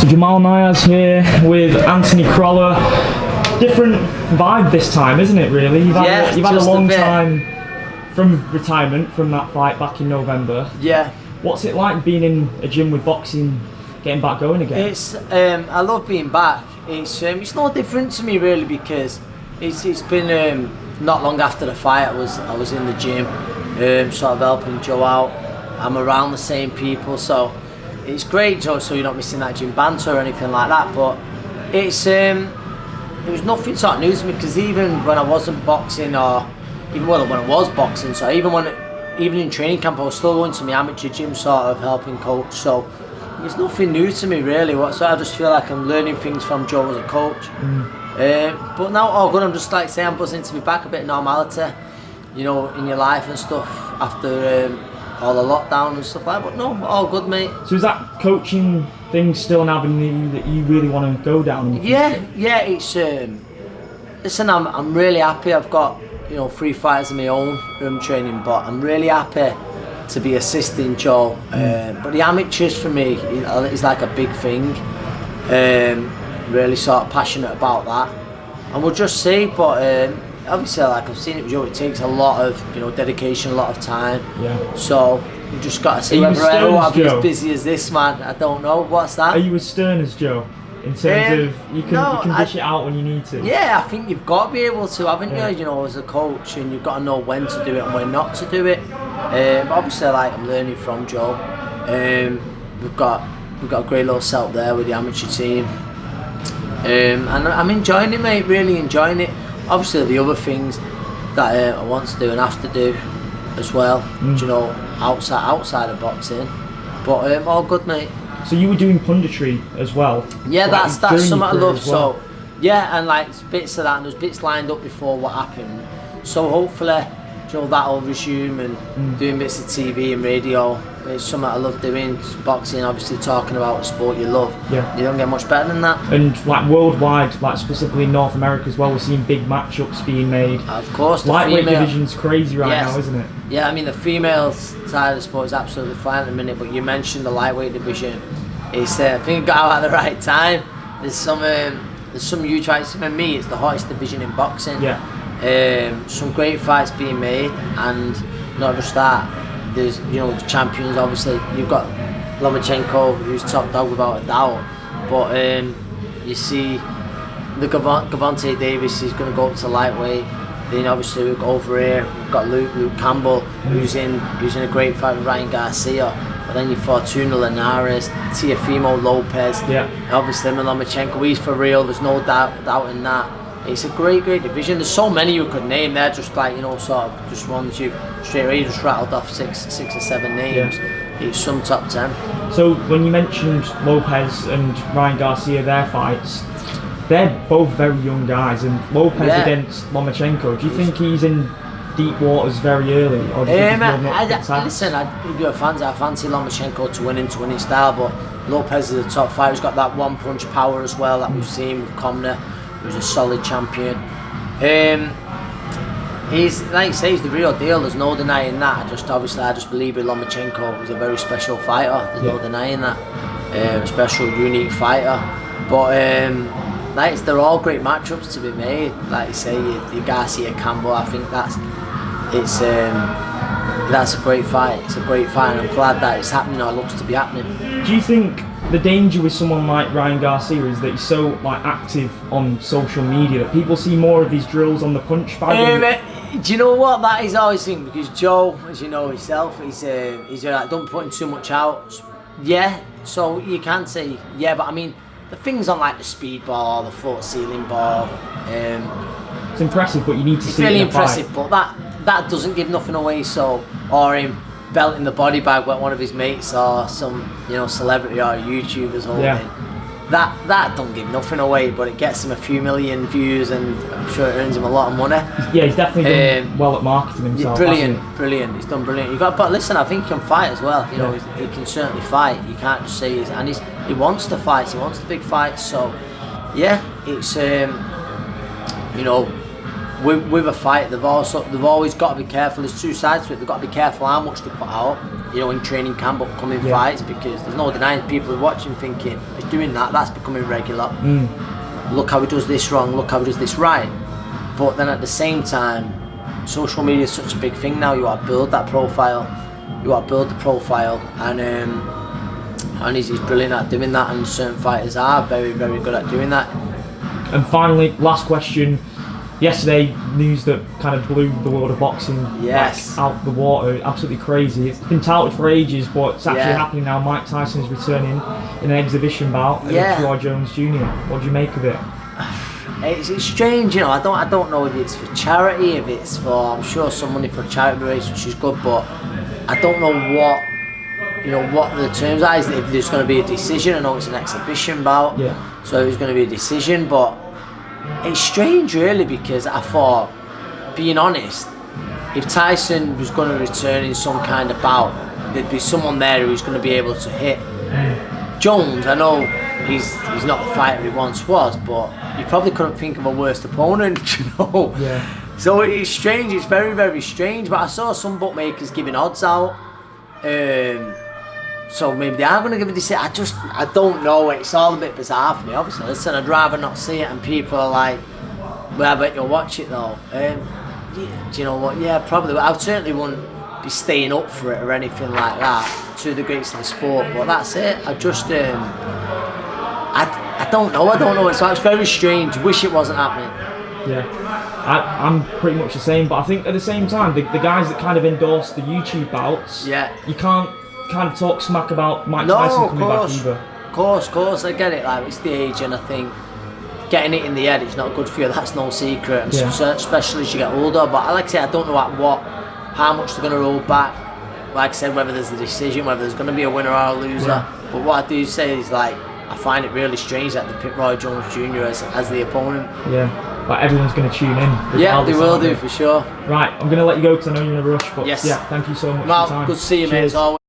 So Jamal Niaz here with Anthony Crolla. Different vibe this time, isn't it, really? You've had a long time from retirement from that fight back in November. Yeah. What's it like being in a gym with boxing, getting back going again? It's I love being back. It's no different to me really, because it's been not long after the fight I was in the gym, sort of helping Joe out. I'm around the same people, so it's great, Joe. So you're not missing that gym banter or anything like that. But it was nothing sort of new to me, because even when I wasn't boxing, or even when I was boxing, so even in training camp, I was still going to my amateur gym, sort of helping coach. So it's nothing new to me really. So I just feel like I'm learning things from Joe as a coach. But now all good. I'm just like saying, I'm buzzing to be back, a bit of normality, you know, in your life and stuff after all the lockdown and stuff like that. But no, all good, mate. So is that coaching thing still an avenue that you really want to go down? Yeah. It's listen, I'm really happy. I've got 3 fighters of my own who I'm training, but I'm really happy to be assisting Joe. But the amateurs for me is like a big thing. Really sort of passionate about that, and we'll just see. But obviously, like I've seen it with Joe, it takes a lot of dedication, a lot of time. Yeah. So we just got to see whether I'll be as busy as this man. I don't know. What's that? Are you as stern as Joe? In terms of you can dish it out when you need to. Yeah, I think you've got to be able to, haven't you? You know, as a coach, and you've got to know when to do it and when not to do it. But obviously, like I'm learning from Joe. We've got a great little setup there with the amateur team, and I'm enjoying it, mate. Really enjoying it. Obviously, the other things that I want to do and have to do as well. You know, outside of boxing, but all good, mate. So you were doing punditry as well? Yeah, that's something I love. Well. So yeah, and like bits of that, and there's bits lined up before what happened. So hopefully, that'll resume, and doing bits of TV and radio. It's something I love doing. Boxing, obviously, talking about the sport you love. Yeah. You don't get much better than that. And like worldwide, like specifically in North America as well, we're seeing big matchups being made. Of course, the lightweight division's crazy right now, isn't it? Yeah, I mean the female side of the sport is absolutely fine at the minute. But you mentioned the lightweight division. It's I think it got out at the right time. There's some huge fights. For me, it's the hottest division in boxing. Yeah. Some great fights being made, and not just that. There's the champions. Obviously, you've got Lomachenko, who's top dog without a doubt. But you see, the Gervonta Davis is going to go up to lightweight. Then obviously we've got over here. We've got Luke Cambell, who's in a great fight with Ryan Garcia. But then you Fortuna Linares, Teofimo Lopez. Yeah. Obviously, Lomachenko, he's for real. There's no doubt in that. It's a great division. There's so many you could name. They're just like sort of just ones you've straight away just rattled off six or seven names. Yeah. It's some top 10. So when you mentioned Lopez and Ryan Garcia, their fights, they're both very young guys, and Lopez against Lomachenko. Do you think he's in deep waters very early? Or do you think listen, I fancy Lomachenko to win in style, but Lopez is a top fighter. He's got that one punch power as well that we've seen with Comner, who's a solid champion. He's like you say, he's the real deal. There's no denying that. I just believe with Lomachenko, he's a very special fighter. There's no denying that. A special, unique fighter. But they're all great matchups to be made. Like you say, your Garcia Cambell. I think that's a great fight. It's a great fight, and I'm glad that it's happening, or looks to be happening. Do you think the danger with someone like Ryan Garcia is that he's so active on social media that people see more of his drills on the punch bag? Do you know what? That is always thing, because Joe, as you know himself, he's like, don't put him too much out. Yeah, so you can say but I mean the things on like the speed ball or the float ceiling ball. It's impressive, but you need to see. It's really impressive, but that doesn't give nothing away. So, or him belting the body bag with one of his mates or some celebrity or YouTubers holding. Yeah. That don't give nothing away, but it gets him a few million views, and I'm sure it earns him a lot of money. Yeah, he's definitely done well at marketing himself. Brilliant. He's done brilliant. But listen, I think he can fight as well. He can certainly fight. You can't just say he wants to fight. He wants the big fights. So yeah, it's with a fight, they've always got to be careful. There's two sides to it. They've got to be careful how much they put out, you know, in training camp, upcoming fights, because there's no denying people are watching thinking he's doing that. That's becoming regular. Look how he does this wrong. Look how he does this right. But then at the same time, social media is such a big thing now. You got to build that profile. You got to build the profile, and he's brilliant at doing that. And certain fighters are very, very good at doing that. And finally, last question. Yesterday, news that kind of blew the world of boxing out the water. Absolutely crazy. It's been touted for ages, but it's actually happening now. Mike Tyson is returning in an exhibition bout against Roy Jones Jr. What do you make of it? It's strange, you know. I don't know if it's for charity, if it's for, I'm sure some money for a charity race, which is good, but I don't know what the terms are. If there's going to be a decision. I know it's an exhibition bout, so there's going to be a decision, but it's strange really, because I thought, being honest, if Tyson was going to return in some kind of bout, there'd be someone there who's going to be able to hit. Jones, I know he's not the fighter he once was, but you probably couldn't think of a worse opponent, you know. So it's strange. It's very, very strange. But I saw some bookmakers giving odds out. So maybe they are going to give a decision. I don't know. It's all a bit bizarre for me. Obviously, listen, I'd rather not see it. And people are like, well, I bet you'll watch it though. Do you know what? Yeah, probably. I certainly wouldn't be staying up for it or anything like that, to the greats of the sport. But that's it. I just, I don't know. It's very strange. Wish it wasn't happening. I'm pretty much the same. But I think at the same time, the guys that kind of endorse the YouTube bouts, you can't kind of talk smack about Mike Tyson coming back either. Of course, I get it. Like, it's the age, and I think getting it in the head is not good for you. That's no secret, and especially as you get older. But like I say, I don't know how much they're going to roll back. Like I said, whether there's a decision, whether there's going to be a winner or a loser. But what I do say is, like, I find it really strange that they pick Roy Jones Jr. as the opponent. But everyone's going to tune in. Yeah, they will do for sure. Right, I'm going to let you go because I know you're in a rush. But yeah, thank you so much for your time. Good to see you, mate. As always.